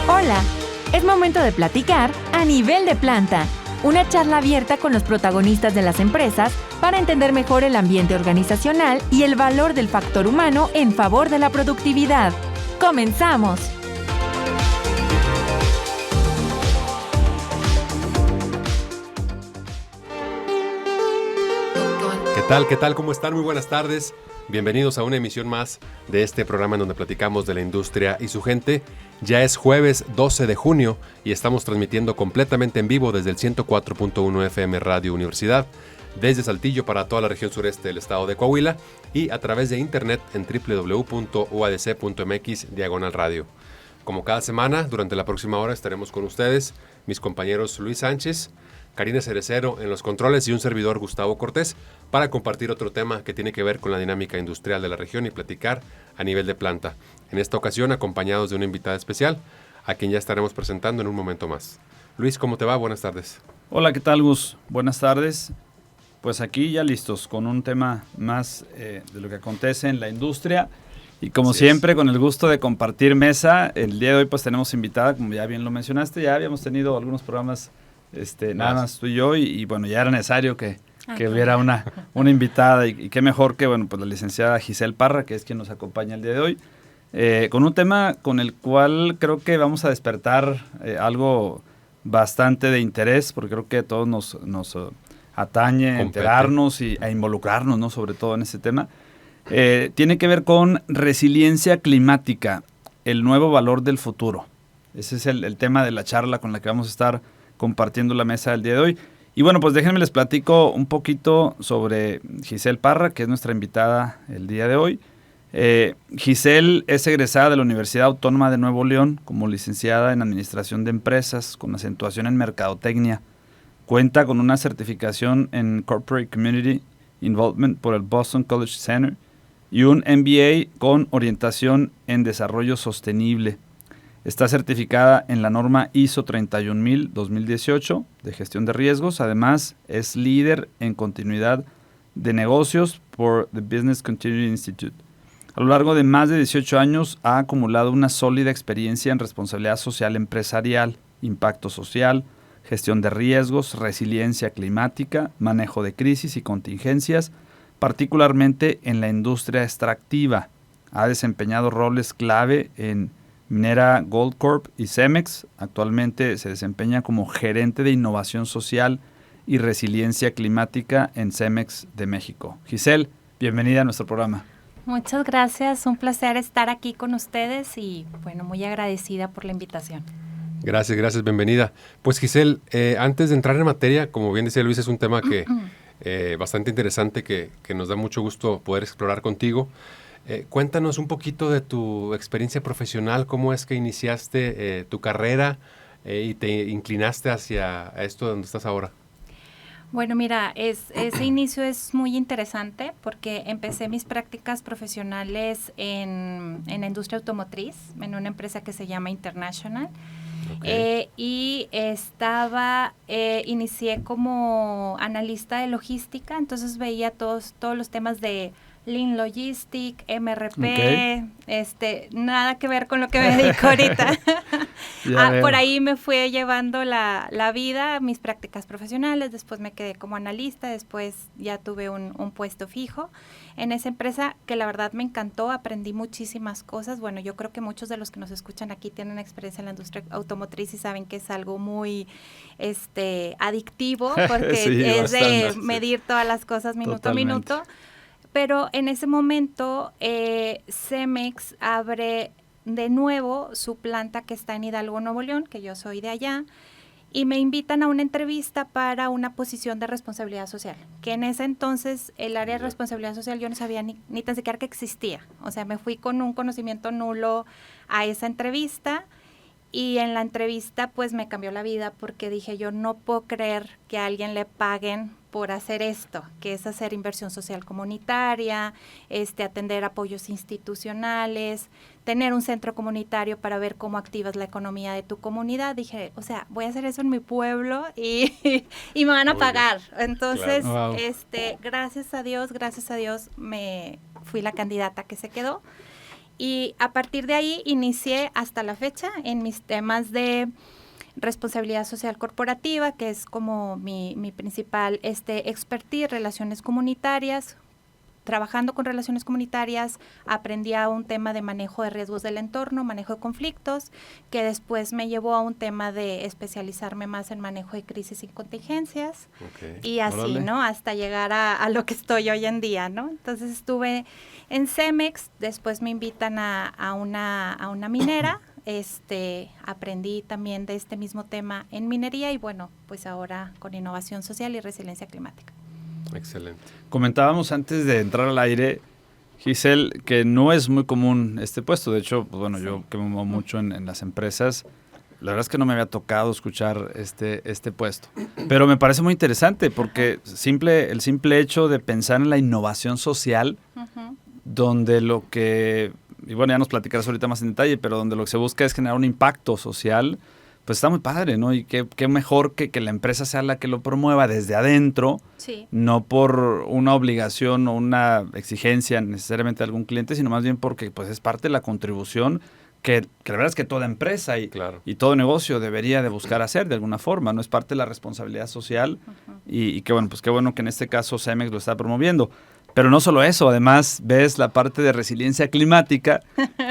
Hola, es momento de platicar a nivel de planta, una charla abierta con los protagonistas de las empresas para entender mejor el ambiente organizacional y el valor del factor humano en favor de la productividad. ¡Comenzamos! ¿Qué tal? ¿Cómo están? Muy buenas tardes. Bienvenidos a una emisión más de este programa en donde platicamos de la industria y su gente. Ya es jueves 12 de junio y estamos transmitiendo completamente en vivo desde el 104.1 FM Radio Universidad, desde Saltillo para toda la región sureste del estado de Coahuila y a través de internet en www.uadc.mx/radio. Como cada semana, durante la próxima hora estaremos con ustedes, mis compañeros Luis Sánchez, Karina Cerecero en los controles y un servidor Gustavo Cortés para compartir otro tema que tiene que ver con la dinámica industrial de la región y platicar a nivel de planta. En esta ocasión acompañados de una invitada especial a quien ya estaremos presentando en un momento más. Luis, ¿cómo te va? Buenas tardes. Hola, ¿qué tal, Gus? Buenas tardes. Pues aquí ya listos con un tema más de lo que acontece en la industria y como siempre con el gusto de compartir mesa. El día de hoy pues tenemos invitada, como ya bien lo mencionaste, ya habíamos tenido algunos programas nada más tú y yo, y bueno, ya era necesario que hubiera una invitada, y qué mejor que, bueno, pues la licenciada Giselle Parra, que es quien nos acompaña el día de hoy, con un tema con el cual creo que vamos a despertar algo bastante de interés, porque creo que a todos nos atañe enterarnos e involucrarnos, ¿no? Sobre todo en ese tema. Tiene que ver con resiliencia climática, el nuevo valor del futuro. Ese es el tema de la charla con la que vamos a estar compartiendo la mesa del día de hoy. Y bueno, pues déjenme les platico un poquito sobre Giselle Parra, que es nuestra invitada el día de hoy. Giselle es egresada de la Universidad Autónoma de Nuevo León como licenciada en Administración de Empresas con acentuación en Mercadotecnia. Cuenta con una certificación en Corporate Community Involvement por el Boston College Center y un MBA con orientación en Desarrollo Sostenible. Está certificada en la norma ISO 31000-2018 de gestión de riesgos. Además, es líder en continuidad de negocios por The Business Continuity Institute. A lo largo de más de 18 años ha acumulado una sólida experiencia en responsabilidad social empresarial, impacto social, gestión de riesgos, resiliencia climática, manejo de crisis y contingencias, particularmente en la industria extractiva. Ha desempeñado roles clave en Minera Goldcorp y Cemex. Actualmente se desempeña como gerente de innovación social y resiliencia climática en Cemex de México. Giselle, bienvenida a nuestro programa. Muchas gracias, un placer estar aquí con ustedes y bueno, muy agradecida por la invitación. Gracias, bienvenida. Pues Giselle, antes de entrar en materia, como bien decía Luis, es un tema que bastante interesante que nos da mucho gusto poder explorar contigo. Cuéntanos un poquito de tu experiencia profesional, cómo es que iniciaste tu carrera y te inclinaste hacia esto donde estás ahora. Bueno, mira, ese inicio es muy interesante porque empecé mis prácticas profesionales en la industria automotriz, en una empresa que se llama International. Okay. Y inicié como analista de logística, entonces veía todos los temas de Lean Logistic, MRP, okay. Nada que ver con lo que me dedico ahorita. Por ahí me fue llevando la vida, mis prácticas profesionales, después me quedé como analista, después ya tuve un puesto fijo en esa empresa que la verdad me encantó, aprendí muchísimas cosas. Bueno, yo creo que muchos de los que nos escuchan aquí tienen experiencia en la industria automotriz y saben que es algo muy adictivo porque sí, es bastante, de medir todas las cosas minuto a minuto. Pero en ese momento Cemex abre de nuevo su planta que está en Hidalgo, Nuevo León, que yo soy de allá, y me invitan a una entrevista para una posición de responsabilidad social, que en ese entonces el área de responsabilidad social yo no sabía ni tan siquiera que existía. O sea, me fui con un conocimiento nulo a esa entrevista y en la entrevista pues me cambió la vida porque dije yo no puedo creer que a alguien le paguen por hacer esto, que es hacer inversión social comunitaria, atender apoyos institucionales, tener un centro comunitario para ver cómo activas la economía de tu comunidad. Dije, o sea, voy a hacer eso en mi pueblo y me van a pagar. Entonces, claro. Gracias a Dios, me fui la candidata que se quedó. Y a partir de ahí inicié hasta la fecha en mis temas de responsabilidad social corporativa, que es como mi principal expertise, relaciones comunitarias. Trabajando con relaciones comunitarias, aprendí a un tema de manejo de riesgos del entorno, manejo de conflictos, que después me llevó a un tema de especializarme más en manejo de crisis y contingencias. Y así, ¿no? Hasta llegar a lo que estoy hoy en día, ¿no? Entonces estuve en Cemex, después me invitan a una minera, aprendí también de este mismo tema en minería y bueno, pues ahora con innovación social y resiliencia climática. Excelente. Comentábamos antes de entrar al aire, Giselle, que no es muy común este puesto. De hecho, pues bueno, sí. Yo que me muevo mucho en las empresas, la verdad es que no me había tocado escuchar este puesto. Pero me parece muy interesante porque el simple hecho de pensar en la innovación social, donde lo que, y bueno, ya nos platicarás ahorita más en detalle, pero donde lo que se busca es generar un impacto social, pues está muy padre, ¿no? Y qué mejor que la empresa sea la que lo promueva desde adentro, sí. No por una obligación o una exigencia necesariamente de algún cliente, sino más bien porque pues es parte de la contribución que la verdad es que toda empresa y todo negocio debería de buscar hacer de alguna forma, ¿no? Es parte de la responsabilidad social y que bueno, pues qué bueno que en este caso Cemex lo está promoviendo. Pero no solo eso, además ves la parte de resiliencia climática,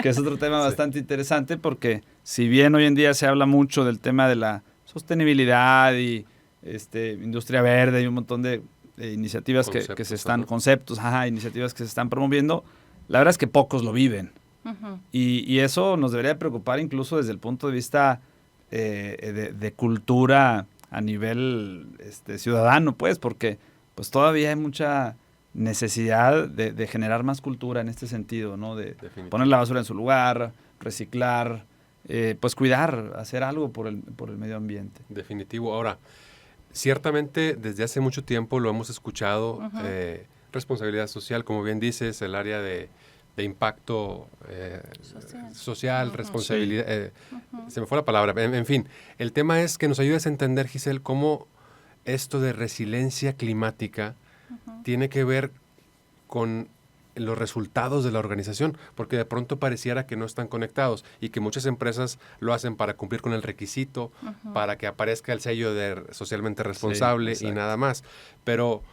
que es otro tema bastante interesante porque si bien hoy en día se habla mucho del tema de la sostenibilidad y industria verde y un montón de iniciativas que se están, iniciativas que se están promoviendo, la verdad es que pocos lo viven. Y eso nos debería preocupar incluso desde el punto de vista de cultura a nivel ciudadano, pues, porque pues todavía hay mucha necesidad de generar más cultura en este sentido, ¿no? De poner la basura en su lugar, reciclar, pues cuidar, hacer algo por el medio ambiente. Definitivo. Ahora, ciertamente desde hace mucho tiempo lo hemos escuchado, responsabilidad social, como bien dices, el área de impacto social, responsabilidad, se me fue la palabra, en fin, el tema es que nos ayudes a entender, Giselle, cómo esto de resiliencia climática tiene que ver con los resultados de la organización, porque de pronto pareciera que no están conectados y que muchas empresas lo hacen para cumplir con el requisito, para que aparezca el sello de socialmente responsable y nada más. Pero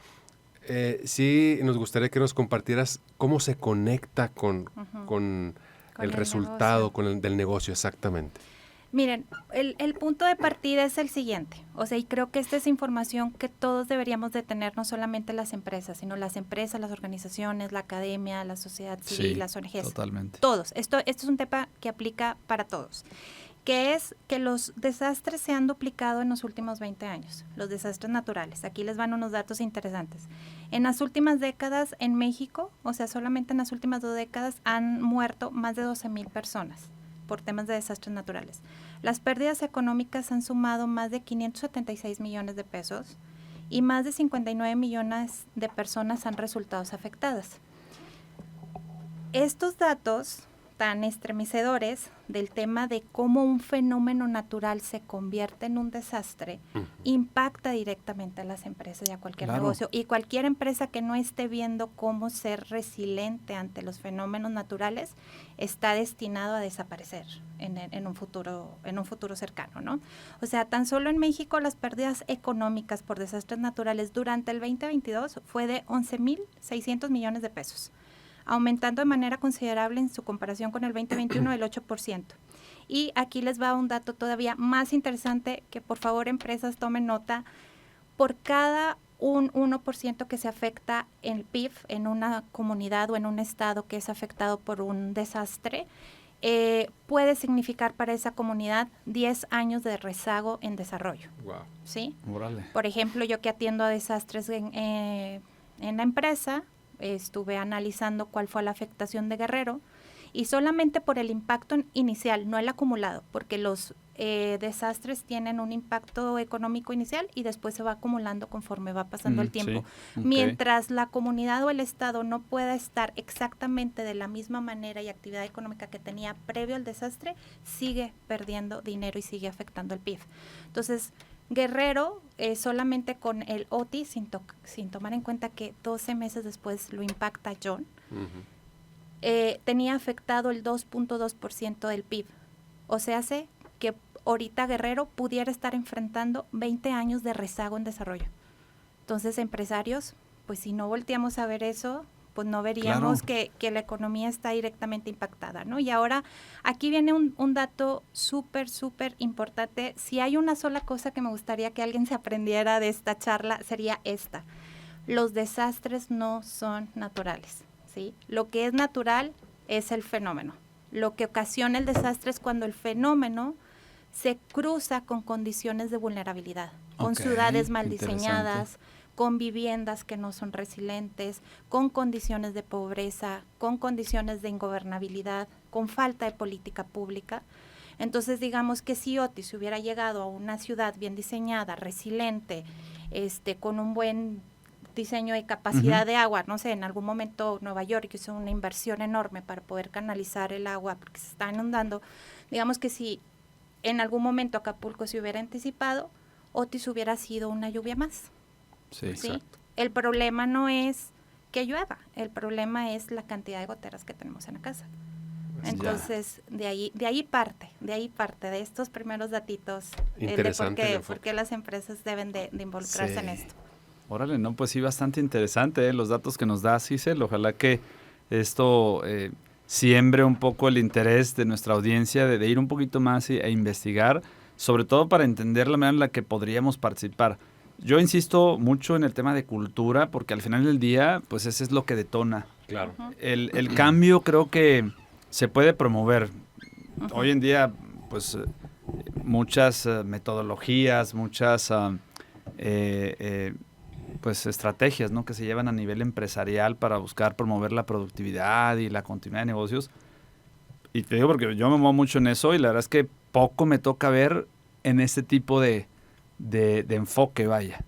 sí nos gustaría que nos compartieras cómo se conecta con el resultado del negocio exactamente. Miren, el punto de partida es el siguiente, o sea, y creo que esta es información que todos deberíamos de tener, no solamente las empresas, sino las empresas, las organizaciones, la academia, la sociedad civil, las ONGs. Totalmente. Todos. Esto es un tema que aplica para todos, que es que los desastres se han duplicado en los últimos 20 años, los desastres naturales. Aquí les van unos datos interesantes. En las últimas décadas en México, o sea, solamente en las últimas 2 décadas han muerto más de 12,000 personas por temas de desastres naturales. Las pérdidas económicas han sumado más de 576 millones de pesos y más de 59 millones de personas han resultado afectadas. Estos datos tan estremecedores del tema de cómo un fenómeno natural se convierte en un desastre, impacta directamente a las empresas y a cualquier negocio. Y cualquier empresa que no esté viendo cómo ser resiliente ante los fenómenos naturales está destinado a desaparecer en un futuro cercano, ¿no? O sea, tan solo en México las pérdidas económicas por desastres naturales durante el 2022 fue de 11,600 millones de pesos. Aumentando de manera considerable en su comparación con el 2021 del 8%. Y aquí les va un dato todavía más interesante que por favor empresas tomen nota. Por cada un 1% que se afecta en el PIB en una comunidad o en un estado que es afectado por un desastre, puede significar para esa comunidad 10 años de rezago en desarrollo. Wow. ¿Sí? Órale. Por ejemplo, yo que atiendo a desastres en la empresa, estuve analizando cuál fue la afectación de Guerrero y solamente por el impacto inicial, no el acumulado, porque los desastres tienen un impacto económico inicial y después se va acumulando conforme va pasando el tiempo. Sí, Mientras la comunidad o el estado no pueda estar exactamente de la misma manera y actividad económica que tenía previo al desastre, sigue perdiendo dinero y sigue afectando el PIB. Entonces, Guerrero, solamente con el Otis, sin tomar en cuenta que 12 meses después lo impacta John, tenía afectado el 2.2% del PIB. O sea, hace que ahorita Guerrero pudiera estar enfrentando 20 años de rezago en desarrollo. Entonces, empresarios, pues si no volteamos a ver eso, pues no veríamos que la economía está directamente impactada, ¿no? Y ahora, aquí viene un dato súper, súper importante. Si hay una sola cosa que me gustaría que alguien se aprendiera de esta charla, sería esta. Los desastres no son naturales, ¿sí? Lo que es natural es el fenómeno. Lo que ocasiona el desastre es cuando el fenómeno se cruza con condiciones de vulnerabilidad, con ciudades mal diseñadas, con viviendas que no son resilientes, con condiciones de pobreza, con condiciones de ingobernabilidad, con falta de política pública. Entonces, digamos que si Otis hubiera llegado a una ciudad bien diseñada, resiliente, con un buen diseño de capacidad de agua, no sé, en algún momento Nueva York hizo una inversión enorme para poder canalizar el agua porque se está inundando. Digamos que si en algún momento Acapulco se hubiera anticipado, Otis hubiera sido una lluvia más. Sí, exacto. El problema no es que llueva, el problema es la cantidad de goteras que tenemos en la casa. Entonces, de ahí parte de estos primeros datitos de por qué las empresas deben de involucrarse en esto. Órale, no, pues sí, bastante interesante los datos que nos da Cicel. Ojalá que esto siembre un poco el interés de nuestra audiencia de ir un poquito más e investigar, sobre todo para entender la manera en la que podríamos participar. Yo insisto mucho en el tema de cultura, porque al final del día, pues ese es lo que detona. Claro. El cambio creo que se puede promover. Hoy en día, pues muchas metodologías, muchas pues estrategias, ¿no?, que se llevan a nivel empresarial para buscar promover la productividad y la continuidad de negocios. Y te digo porque yo me muevo mucho en eso y la verdad es que poco me toca ver en este tipo de enfoque, vaya.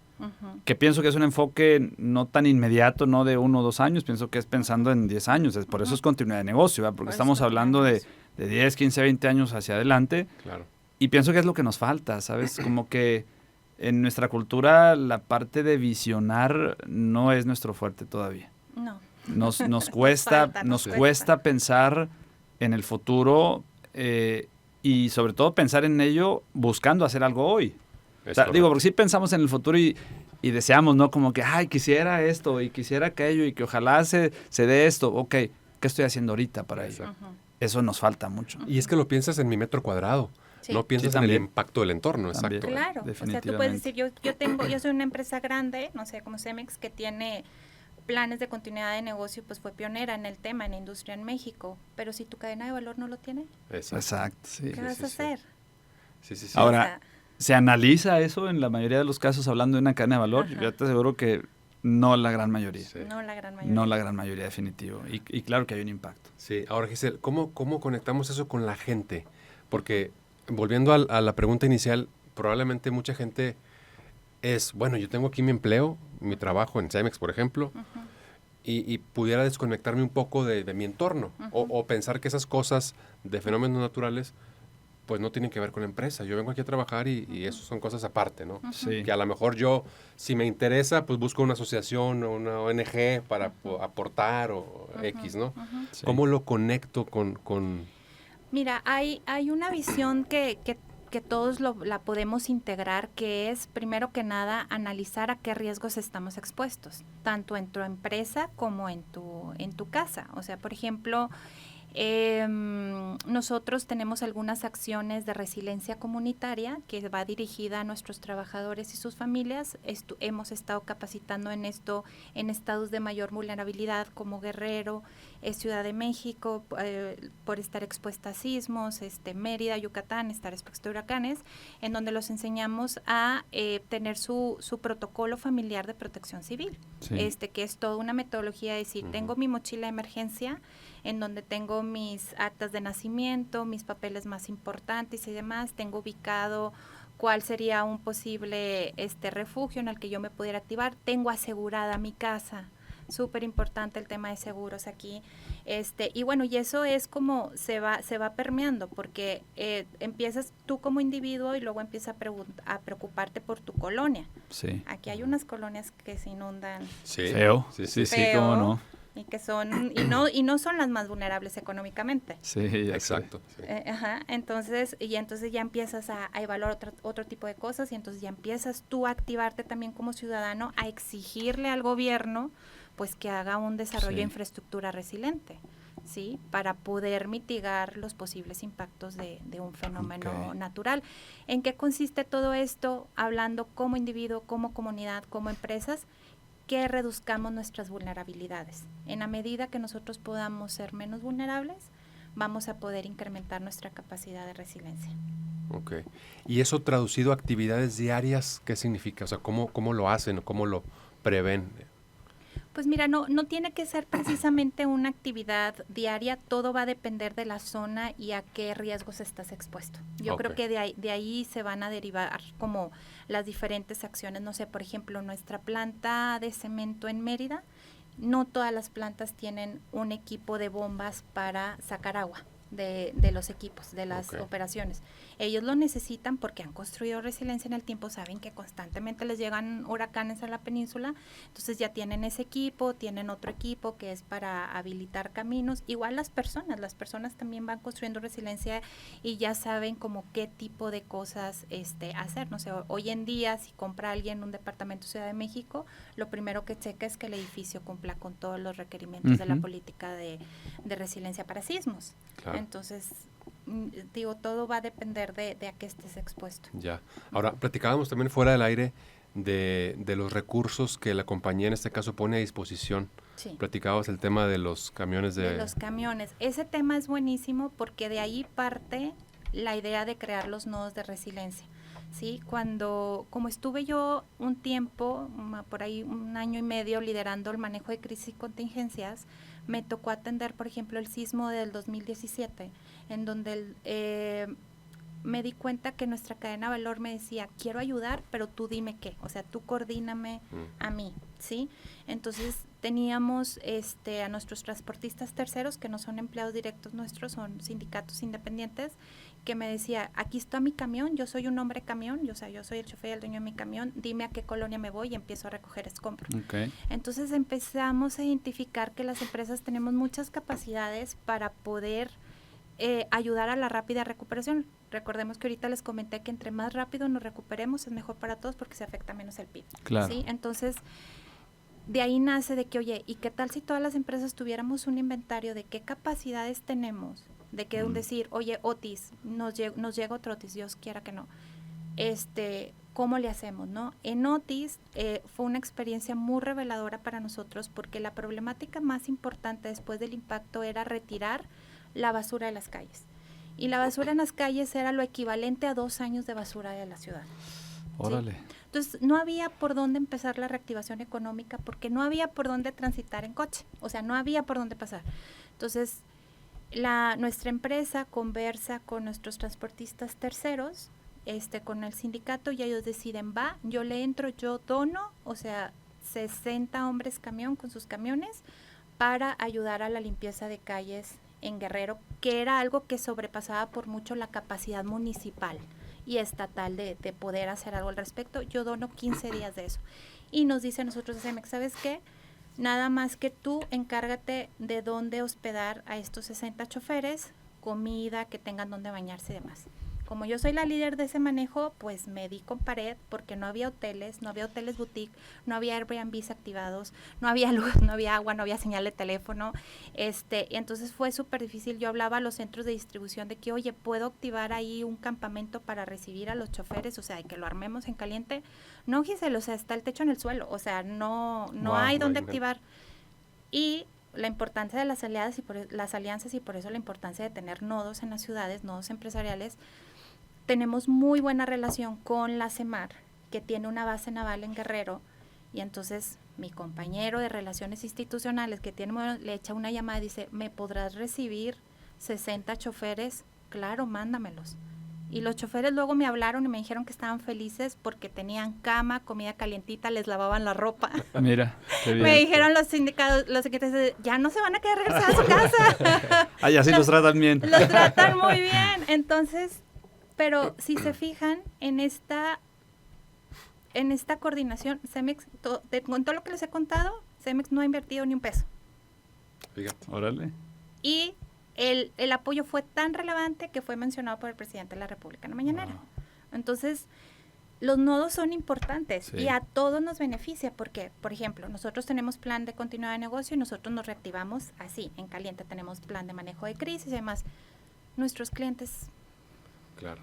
Que pienso que es un enfoque no tan inmediato, no de 1 o 2 años, pienso que es pensando en 10 años, por eso es continuidad de negocio, ¿verdad? Porque estamos hablando de 10, 15, 20 años hacia adelante. Claro. Y pienso que es lo que nos falta, ¿sabes? Como que en nuestra cultura la parte de visionar no es nuestro fuerte todavía. No. Nos cuesta pensar en el futuro y sobre todo pensar en ello buscando hacer algo hoy. O sea, digo, porque sí pensamos en el futuro y deseamos, ¿no? Como que, ay, quisiera esto y quisiera aquello y que ojalá se dé esto. Ok, ¿qué estoy haciendo ahorita para eso? Eso nos falta mucho. Y es que lo piensas en mi metro cuadrado. Sí. No piensas en el impacto del entorno, exacto. Claro, o sea, tú puedes decir, yo soy una empresa grande, no sé, como Cemex, que tiene planes de continuidad de negocio, pues fue pionera en el tema, en la industria en México, pero si tu cadena de valor no lo tiene, exacto, sí. ¿Qué vas a hacer? Sí. Ahora, ¿se analiza eso en la mayoría de los casos hablando de una cadena de valor? Yo te aseguro que no la gran mayoría. Sí. No la gran mayoría. No la gran mayoría, definitivo. Y claro que hay un impacto. Sí, ahora Giselle, ¿cómo conectamos eso con la gente? Porque volviendo a la pregunta inicial, probablemente mucha gente es, bueno, yo tengo aquí mi empleo, mi trabajo en Cemex, por ejemplo, y pudiera desconectarme un poco de mi entorno o pensar que esas cosas de fenómenos naturales pues no tienen que ver con la empresa. Yo vengo aquí a trabajar y eso son cosas aparte, ¿no? Sí. Que a lo mejor yo, si me interesa, pues busco una asociación o una ONG para aportar o X, ¿no? Sí. ¿Cómo lo conecto con...? Mira, hay una visión que todos la podemos integrar, que es, primero que nada, analizar a qué riesgos estamos expuestos, tanto en tu empresa como en tu casa. O sea, por ejemplo, nosotros tenemos algunas acciones de resiliencia comunitaria que va dirigida a nuestros trabajadores y sus familias. Hemos estado capacitando en esto en estados de mayor vulnerabilidad como Guerrero, Ciudad de México, por estar expuesta a sismos, Mérida, Yucatán, estar expuesta a huracanes, en donde los enseñamos a tener su protocolo familiar de protección civil, que es toda una metodología de decir, tengo mi mochila de emergencia, en donde tengo mis actas de nacimiento, mis papeles más importantes y demás, tengo ubicado cuál sería un posible refugio en el que yo me pudiera activar, tengo asegurada mi casa, súper importante el tema de seguros aquí, y bueno, y eso es como se va permeando, porque empiezas tú como individuo y luego empiezas a preocuparte por tu colonia. Sí. Aquí hay unas colonias que se inundan. Sí. Feo. Sí, cómo no. y que son y no son las más vulnerables económicamente. Sí, exacto. Sí. Entonces ya empiezas a evaluar otro tipo de cosas y entonces ya empiezas tú a activarte también como ciudadano a exigirle al gobierno pues que haga un desarrollo de infraestructura resiliente, ¿sí? Para poder mitigar los posibles impactos de un fenómeno natural. ¿En qué consiste todo esto? Hablando como individuo, como comunidad, como empresas, que reduzcamos nuestras vulnerabilidades. En la medida que nosotros podamos ser menos vulnerables, vamos a poder incrementar nuestra capacidad de resiliencia. Ok. ¿Y eso traducido a actividades diarias, qué significa? O sea, ¿cómo lo hacen o cómo lo prevén? Pues mira, no tiene que ser precisamente una actividad diaria, todo va a depender de la zona y a qué riesgos estás expuesto. Yo creo que de ahí se van a derivar como las diferentes acciones. No sé, por ejemplo, nuestra planta de cemento en Mérida, no todas las plantas tienen un equipo de bombas para sacar agua de los equipos, de las operaciones. Ellos lo necesitan porque han construido resiliencia en el tiempo, saben que constantemente les llegan huracanes a la península, entonces ya tienen ese equipo, tienen otro equipo que es para habilitar caminos. Igual las personas también van construyendo resiliencia y ya saben como qué tipo de cosas hacer. No sé, hoy en día si compra alguien un departamento Ciudad de México, lo primero que checa es que el edificio cumpla con todos los requerimientos de la política de resiliencia para sismos. Claro. Entonces, digo, todo va a depender de a qué estés expuesto. Ya. Ahora, platicábamos también fuera del aire de los recursos que la compañía en este caso pone a disposición. Sí. Platicabas el tema de los camiones de los camiones. Ese tema es buenísimo porque de ahí parte la idea de crear los nodos de resiliencia. Sí, como estuve yo un tiempo, por ahí 1 año y medio liderando el manejo de crisis y contingencias, me tocó atender, por ejemplo, el sismo del 2017, en donde me di cuenta que nuestra cadena de valor me decía, quiero ayudar, pero tú dime qué, o sea, tú coordíname a mí, ¿sí? Entonces teníamos a nuestros transportistas terceros, que no son empleados directos nuestros, son sindicatos independientes, que me decía, aquí está mi camión, yo soy un hombre camión, yo soy el chofer y el dueño de mi camión, dime a qué colonia me voy y empiezo a recoger escombro. Entonces empezamos a identificar que las empresas tenemos muchas capacidades para poder ayudar a la rápida recuperación. Recordemos que ahorita les comenté que entre más rápido nos recuperemos es mejor para todos porque se afecta menos el PIB. Claro. ¿Sí? Entonces, de ahí nace de que, oye, ¿y qué tal si todas las empresas tuviéramos un inventario de qué capacidades tenemos? De que decir, oye, Otis, nos llega otro Otis, Dios quiera que no. ¿Cómo le hacemos, no? En Otis fue una experiencia muy reveladora para nosotros porque la problemática más importante después del impacto era retirar la basura de las calles. Y la basura en las calles era lo equivalente a 2 años de basura de la ciudad. Órale. ¿Sí? Entonces, no había por dónde empezar la reactivación económica porque no había por dónde transitar en coche. O sea, no había por dónde pasar. Entonces, nuestra empresa conversa con nuestros transportistas terceros, con el sindicato, y ellos deciden, yo le entro, yo dono, o sea, 60 hombres camión con sus camiones para ayudar a la limpieza de calles en Guerrero, que era algo que sobrepasaba por mucho la capacidad municipal y estatal de poder hacer algo al respecto. Yo dono 15 días de eso. Y nos dice a nosotros de CEMEX, ¿sabes qué? Nada más que tú encárgate de dónde hospedar a estos 60 choferes, comida, que tengan dónde bañarse y demás. Como yo soy la líder de ese manejo, pues me di con pared porque no había hoteles boutique, no había Airbnbs activados, no había luz, no había agua, no había señal de teléfono. Entonces fue súper difícil. Yo hablaba a los centros de distribución de que, oye, ¿puedo activar ahí un campamento para recibir a los choferes? O sea, de que lo armemos en caliente. No, Giselle, o sea, está el techo en el suelo. O sea, no hay dónde activar. Y la importancia de las alianzas y por eso la importancia de tener nodos en las ciudades, nodos empresariales. Tenemos muy buena relación con la CEMAR, que tiene una base naval en Guerrero, y entonces mi compañero de Relaciones Institucionales, que le echa una llamada y dice, ¿me podrás recibir 60 choferes? Claro, mándamelos. Y los choferes luego me hablaron y me dijeron que estaban felices porque tenían cama, comida calientita, les lavaban la ropa. Mira, qué bien. Me dijeron los secretarios, ya no se van a quedar regresados a su casa. Ay, así los tratan bien. Los tratan muy bien. Entonces, pero si se fijan en esta coordinación, CEMEX, con todo lo que les he contado, CEMEX no ha invertido ni un peso. Fíjate. Órale. Y el apoyo fue tan relevante que fue mencionado por el presidente de la República en la mañanera. Wow. Entonces, los nodos son importantes Sí. y a todos nos beneficia porque, por ejemplo, nosotros tenemos plan de continuidad de negocio y nosotros nos reactivamos así, en caliente. Tenemos plan de manejo de crisis y demás. Nuestros clientes, Claro.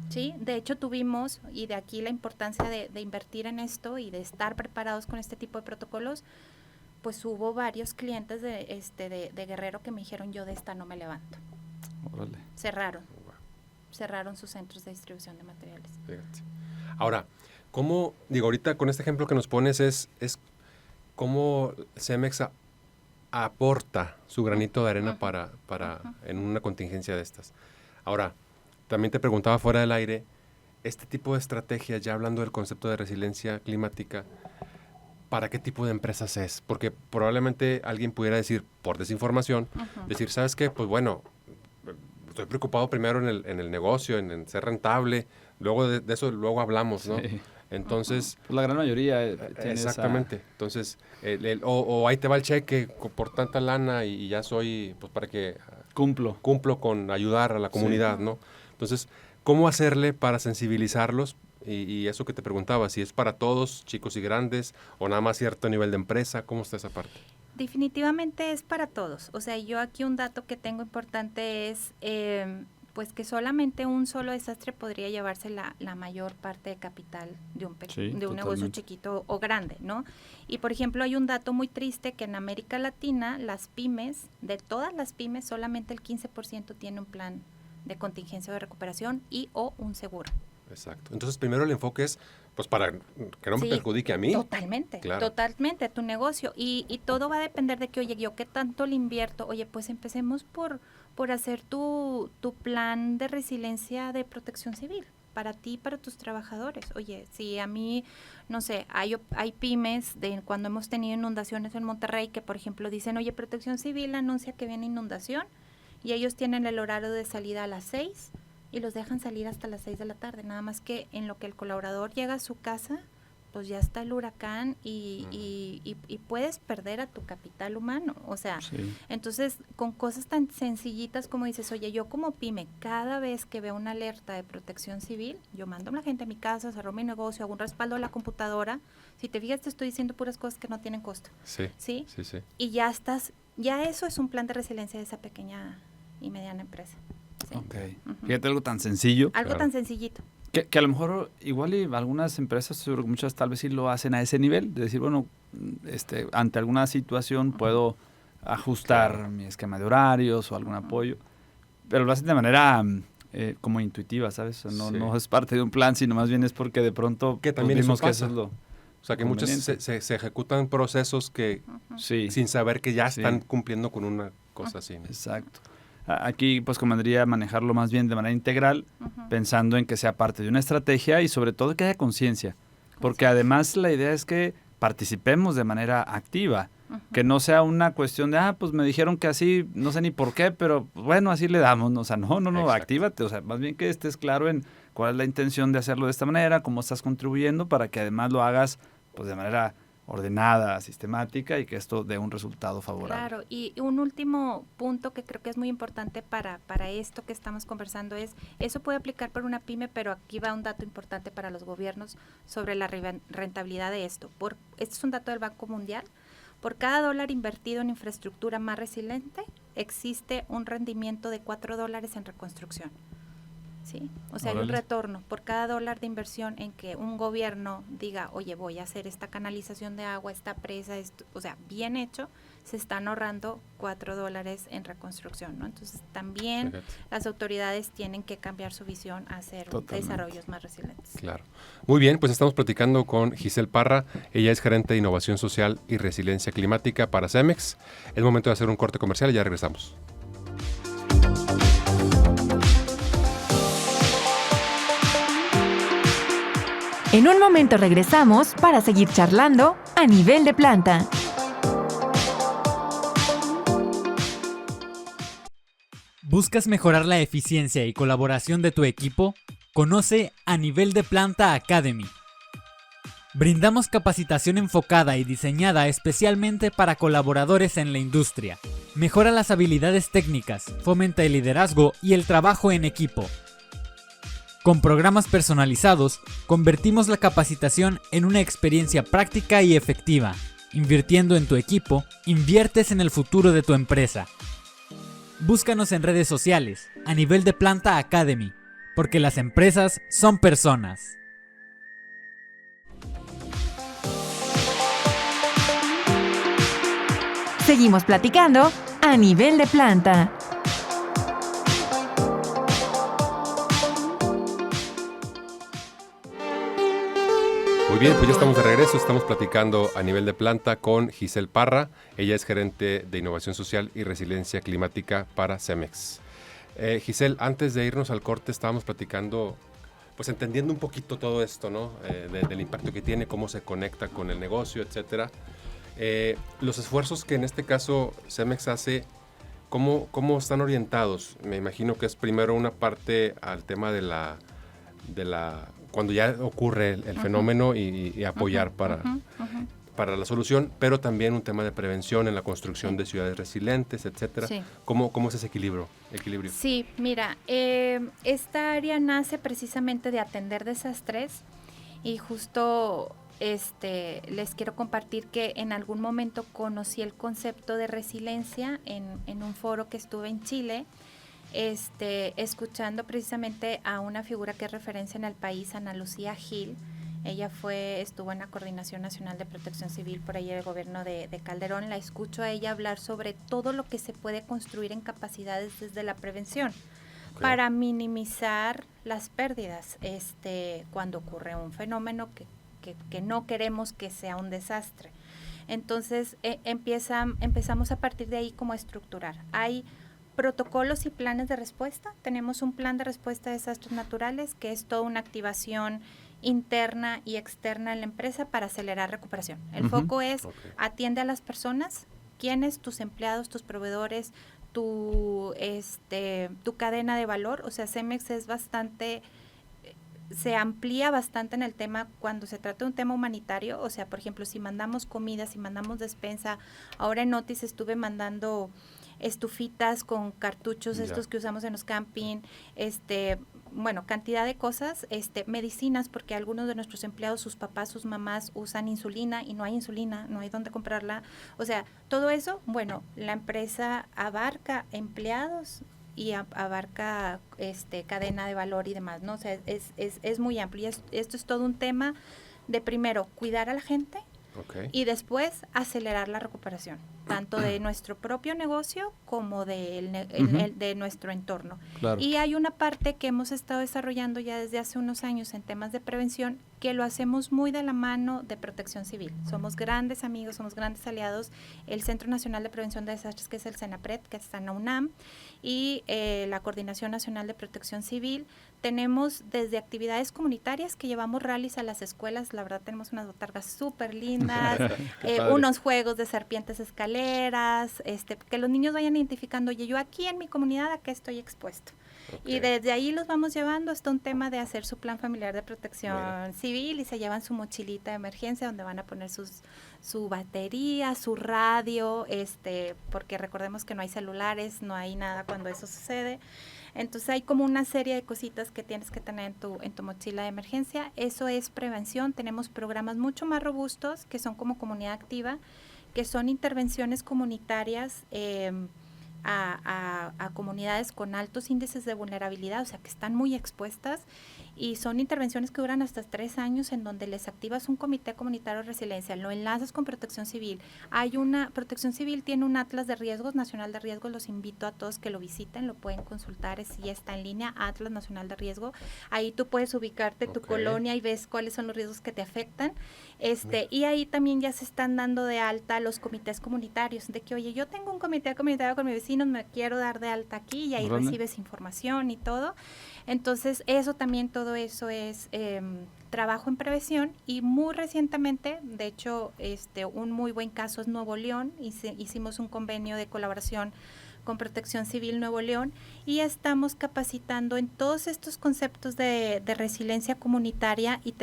¿sí? De hecho, tuvimos, y de aquí la importancia de invertir en esto y de estar preparados con este tipo de protocolos, pues hubo varios clientes de Guerrero que me dijeron, yo de esta no me levanto. Órale. Cerraron sus centros de distribución de materiales. Fíjate. Ahora, ¿cómo, digo, ahorita con este ejemplo que nos pones es cómo Cemex aporta su granito de arena para en una contingencia de estas? Ahora, también te preguntaba fuera del aire, este tipo de estrategias, ya hablando del concepto de resiliencia climática, ¿para qué tipo de empresas es? Porque probablemente alguien pudiera decir, por desinformación, decir, ¿sabes qué? Pues bueno, estoy preocupado primero en el negocio, en ser rentable, luego de eso luego hablamos, ¿no? Sí. Entonces, Pues la gran mayoría tiene exactamente. Entonces, o ahí te va el cheque por tanta lana y ya soy, pues para que Cumplo. cumplo con ayudar a la comunidad, Sí. ¿no? Entonces, ¿cómo hacerle para sensibilizarlos? Y eso que te preguntaba, si es para todos, chicos y grandes, o nada más cierto nivel de empresa, ¿cómo está esa parte? Definitivamente es para todos. O sea, yo aquí un dato que tengo importante es pues que solamente un solo desastre podría llevarse la mayor parte de capital de un negocio totalmente. chiquito o grande, ¿no? Y por ejemplo, hay un dato muy triste que en América Latina, las pymes, de todas las pymes, solamente el 15% tiene un plan de contingencia o de recuperación y o un seguro. Exacto. Entonces, primero el enfoque es, pues, para que no me Sí, perjudique a mí. Totalmente, Claro. totalmente, tu negocio. Y todo va a depender de que, oye, yo qué tanto le invierto. Oye, pues empecemos por hacer tu plan de resiliencia de protección civil para ti y para tus trabajadores. Oye, si a mí, no sé, hay pymes de cuando hemos tenido inundaciones en Monterrey que, por ejemplo, dicen, oye, Protección Civil anuncia que viene inundación y ellos tienen el horario de salida a las 6 y los dejan salir hasta las 6 de la tarde, nada más que en lo que el colaborador llega a su casa, pues ya está el huracán y puedes perder a tu capital humano, o sea, Sí. entonces con cosas tan sencillitas como dices, oye, yo como pyme, cada vez que veo una alerta de protección civil, yo mando a la gente a mi casa, cerro mi negocio, hago un respaldo a la computadora, si te fijas te estoy diciendo puras cosas que no tienen costo, Sí, ¿sí? sí, sí. Y ya eso es un plan de resiliencia de esa pequeña y mediana empresa. ¿sí? Ok. Ujú. Fíjate algo tan sencillo. Algo Claro. tan sencillito. Que a lo mejor igual y algunas empresas, seguro que muchas tal vez sí lo hacen a ese nivel, de decir, bueno, ante alguna situación puedo ajustar mi esquema de horarios o algún apoyo, pero lo hacen de manera como intuitiva, ¿sabes? O sea, Sí. no es parte de un plan, sino más bien es porque de pronto Que también eso vimos que pasa. eso es lo... O sea, que muchos se ejecutan procesos que Sí, sin saber que ya Sí. están cumpliendo con una cosa así, ¿no? exacto. Aquí pues convendría manejarlo más bien de manera integral, pensando en que sea parte de una estrategia y sobre todo que haya conciencia, porque además la idea es que participemos de manera activa, que no sea una cuestión de, pues me dijeron que así, no sé ni por qué, pero bueno, así le damos, ¿no? O sea, no, Exacto. actívate, o sea, más bien que estés claro en cuál es la intención de hacerlo de esta manera, cómo estás contribuyendo para que además lo hagas pues de manera ordenada, sistemática y que esto dé un resultado favorable. Claro, y un último punto que creo que es muy importante para esto que estamos conversando es, eso puede aplicar para una pyme, pero aquí va un dato importante para los gobiernos sobre la rentabilidad de esto. Este es un dato del Banco Mundial. Por cada dólar invertido en infraestructura más resiliente, existe un rendimiento de $4 en reconstrucción. ¿Sí? O sea, hay un Órale. retorno por cada dólar de inversión en que un gobierno diga, oye, voy a hacer esta canalización de agua, esta presa, esto, o sea, bien hecho, se están ahorrando $4 en reconstrucción, ¿no? Entonces, también Fíjate. las autoridades tienen que cambiar su visión a hacer Totalmente. desarrollos más resilientes. Claro. Muy bien, pues estamos platicando con Giselle Parra. Ella es gerente de Innovación Social y Resiliencia Climática para Cemex. Es momento de hacer un corte comercial y ya regresamos. En un momento regresamos para seguir charlando a nivel de planta. ¿Buscas mejorar la eficiencia y colaboración de tu equipo? Conoce A Nivel de Planta Academy. Brindamos capacitación enfocada y diseñada especialmente para colaboradores en la industria. Mejora las habilidades técnicas, fomenta el liderazgo y el trabajo en equipo. Con programas personalizados, convertimos la capacitación en una experiencia práctica y efectiva. Invirtiendo en tu equipo, inviertes en el futuro de tu empresa. Búscanos en redes sociales, a Nivel de Planta Academy, porque las empresas son personas. Seguimos platicando a Nivel de Planta. Muy bien, pues ya estamos de regreso. Estamos platicando a Nivel de Planta con Giselle Parra. Ella es gerente de Innovación Social y Resiliencia Climática para Cemex. Giselle, antes de irnos al corte estábamos platicando, pues entendiendo un poquito todo esto, ¿no? Del impacto que tiene, cómo se conecta con el negocio, etcétera. Los esfuerzos que en este caso Cemex hace, ¿cómo están orientados? Me imagino que es primero una parte al tema de la cuando ya ocurre el fenómeno y apoyar para la solución, pero también un tema de prevención en la construcción de ciudades resilientes, etcétera. Sí. ¿Cómo es ese equilibrio? Sí, mira, esta área nace precisamente de atender desastres y justo les quiero compartir que en algún momento conocí el concepto de resiliencia en un foro que estuve en Chile, escuchando precisamente a una figura que es referencia en el país, Ana Lucía Gil. Ella estuvo en la Coordinación Nacional de Protección Civil por ahí del gobierno de Calderón. La escucho a ella hablar sobre todo lo que se puede construir en capacidades desde la prevención para minimizar las pérdidas cuando ocurre un fenómeno que no queremos que sea un desastre. Entonces empezamos a partir de ahí como a estructurar. Hay protocolos y planes de respuesta. Tenemos un plan de respuesta a desastres naturales que es toda una activación interna y externa en la empresa para acelerar recuperación. El foco es atiende a las personas, quiénes, tus empleados, tus proveedores, tu cadena de valor. O sea, Cemex es se amplía bastante en el tema cuando se trata de un tema humanitario. O sea, por ejemplo, si mandamos comida, si mandamos despensa, ahora en Otis estuve mandando estufitas con cartuchos estos que usamos en los camping, cantidad de cosas, medicinas, porque algunos de nuestros empleados, sus papás, sus mamás usan insulina y no hay insulina, no hay dónde comprarla. O sea, todo eso, la empresa abarca empleados y abarca cadena de valor y demás, ¿no? O sea, es muy amplio. Esto es todo un tema de primero cuidar a la gente y después acelerar la recuperación, tanto de nuestro propio negocio como de nuestro entorno. Claro. Y hay una parte que hemos estado desarrollando ya desde hace unos años en temas de prevención, que lo hacemos muy de la mano de Protección Civil. Somos grandes amigos, somos grandes aliados. El Centro Nacional de Prevención de Desastres, que es el CENAPRED, que está en la UNAM, y la Coordinación Nacional de Protección Civil. Tenemos desde actividades comunitarias que llevamos rallies a las escuelas. La verdad tenemos unas botargas súper lindas, unos juegos de serpientes escaleras, que los niños vayan identificando, oye, yo aquí en mi comunidad, ¿a qué estoy expuesto? Y desde ahí los vamos llevando hasta un tema de hacer su plan familiar de protección civil, y se llevan su mochilita de emergencia donde van a poner su batería, su radio, porque recordemos que no hay celulares, no hay nada cuando eso sucede. Entonces hay como una serie de cositas que tienes que tener en tu mochila de emergencia. Eso es prevención. Tenemos programas mucho más robustos que son como comunidad activa, que son intervenciones comunitarias a comunidades con altos índices de vulnerabilidad, o sea, que están muy expuestas, y son intervenciones que duran hasta 3 años, en donde les activas un comité comunitario de resiliencia, lo enlazas con Protección Civil. Protección Civil tiene un Atlas de Riesgos, Nacional de Riesgos, los invito a todos que lo visiten, lo pueden consultar, ya está en línea, Atlas Nacional de Riesgo. Ahí tú puedes ubicarte tu colonia y ves cuáles son los riesgos que te afectan. Y ahí también ya se están dando de alta los comités comunitarios, de que, oye, yo tengo un comité comunitario con mis vecinos, me quiero dar de alta aquí, y ahí recibes información y todo. Entonces, todo eso es trabajo en prevención. Y muy recientemente, de hecho, un muy buen caso es Nuevo León. Hicimos un convenio de colaboración con Protección Civil Nuevo León y estamos capacitando en todos estos conceptos de resiliencia comunitaria y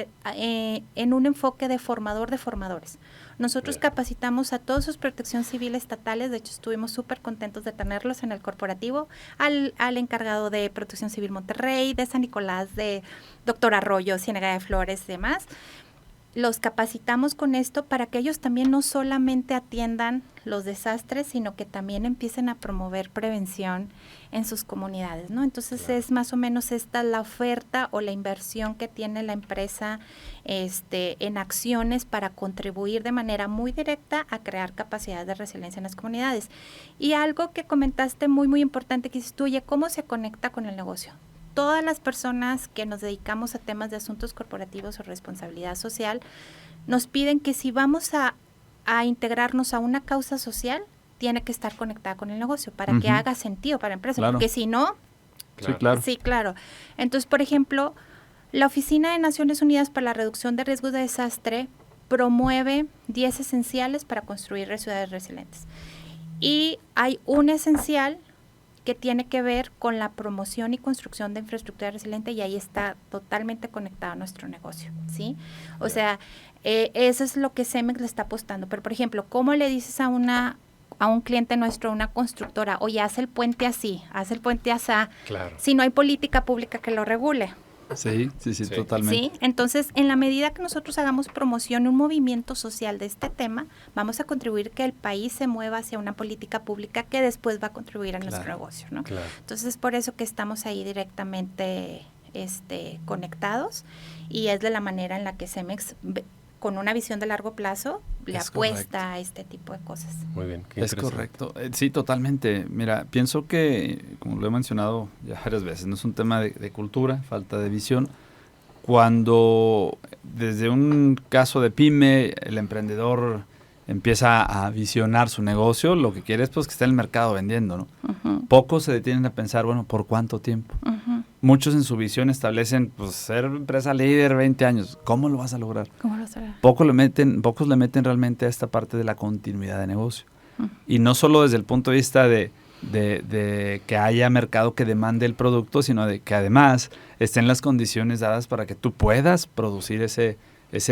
en un enfoque de formador de formadores. Nosotros capacitamos a todos sus protección civil estatales, de hecho estuvimos súper contentos de tenerlos en el corporativo, al encargado de Protección Civil Monterrey, de San Nicolás, de Doctor Arroyo, Ciénega de Flores y demás. Los capacitamos con esto para que ellos también no solamente atiendan los desastres, sino que también empiecen a promover prevención en sus comunidades, ¿no? Entonces es más o menos esta la oferta o la inversión que tiene la empresa en acciones para contribuir de manera muy directa a crear capacidades de resiliencia en las comunidades. Y algo que comentaste muy, muy importante que dices tú, oye, ¿cómo se conecta con el negocio? Todas las personas que nos dedicamos a temas de asuntos corporativos o responsabilidad social, nos piden que si vamos a integrarnos a una causa social, tiene que estar conectada con el negocio para que haga sentido para la empresa, porque si no... Sí, claro. Entonces, por ejemplo, la Oficina de Naciones Unidas para la Reducción de Riesgos de Desastre promueve 10 esenciales para construir ciudades resilientes. Y hay un esencial que tiene que ver con la promoción y construcción de infraestructura resiliente y ahí está totalmente conectado a nuestro negocio, ¿sí? O sea, eso es lo que CEMEX le está apostando. Pero, por ejemplo, ¿cómo le dices a un cliente nuestro, una constructora, oye, haz el puente así, haz el puente asá, si no hay política pública que lo regule? Sí, totalmente. ¿Sí? Entonces, en la medida que nosotros hagamos promoción, un movimiento social de este tema, vamos a contribuir que el país se mueva hacia una política pública que después va a contribuir a nuestro negocio, ¿no? Entonces, es por eso que estamos ahí directamente conectados y es de la manera en la que CEMEX, con una visión de largo plazo, le apuesta a este tipo de cosas. Muy bien, qué es correcto. Sí, totalmente. Mira, pienso que, como lo he mencionado ya varias veces, no es un tema de cultura, falta de visión. Cuando desde un caso de pyme, el emprendedor empieza a visionar su negocio, lo que quiere es pues que esté en el mercado vendiendo, ¿no? Pocos se detienen a pensar, bueno, ¿por cuánto tiempo? Muchos en su visión establecen, pues, ser empresa líder 20 años. ¿Cómo lo vas a lograr? Pocos le meten realmente a esta parte de la continuidad de negocio. Y no solo desde el punto de vista de que haya mercado que demande el producto, sino de que además estén las condiciones dadas para que tú puedas producir ese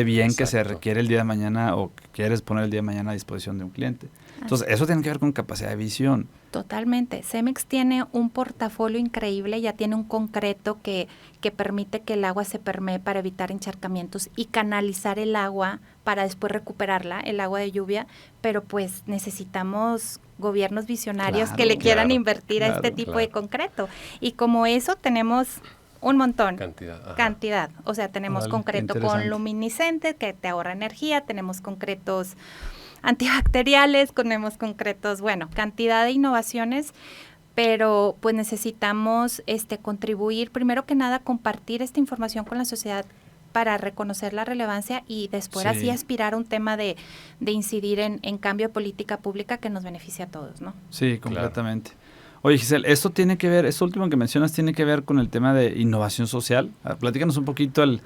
bien que se requiere el día de mañana o que quieres poner el día de mañana a disposición de un cliente. Entonces, eso tiene que ver con capacidad de visión. Totalmente. CEMEX tiene un portafolio increíble, ya tiene un concreto que permite que el agua se permee para evitar encharcamientos y canalizar el agua para después recuperarla, el agua de lluvia, pero pues necesitamos gobiernos visionarios que le quieran invertir a este tipo de concreto. Y como eso tenemos un montón. Cantidad. O sea, tenemos concreto con luminiscente que te ahorra energía, tenemos concretos antibacteriales, tenemos concretos, cantidad de innovaciones, pero pues necesitamos contribuir, primero que nada, compartir esta información con la sociedad para reconocer la relevancia y después así aspirar a un tema de incidir en cambio de política pública que nos beneficie a todos, ¿no? Sí, completamente. Oye, Giselle, esto último que mencionas tiene que ver con el tema de innovación social. Platícanos un poquito el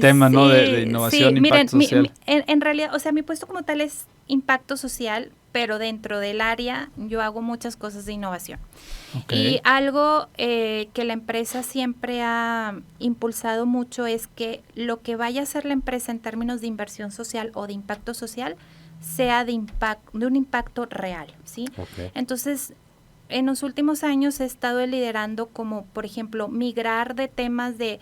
tema, ¿no? De innovación, impacto social. En realidad, o sea, mi puesto como tal es impacto social, pero dentro del área yo hago muchas cosas de innovación. Y algo que la empresa siempre ha impulsado mucho es que lo que vaya a hacer la empresa en términos de inversión social o de impacto social sea de un impacto real, ¿sí? Entonces, en los últimos años he estado liderando como, por ejemplo, migrar de temas de,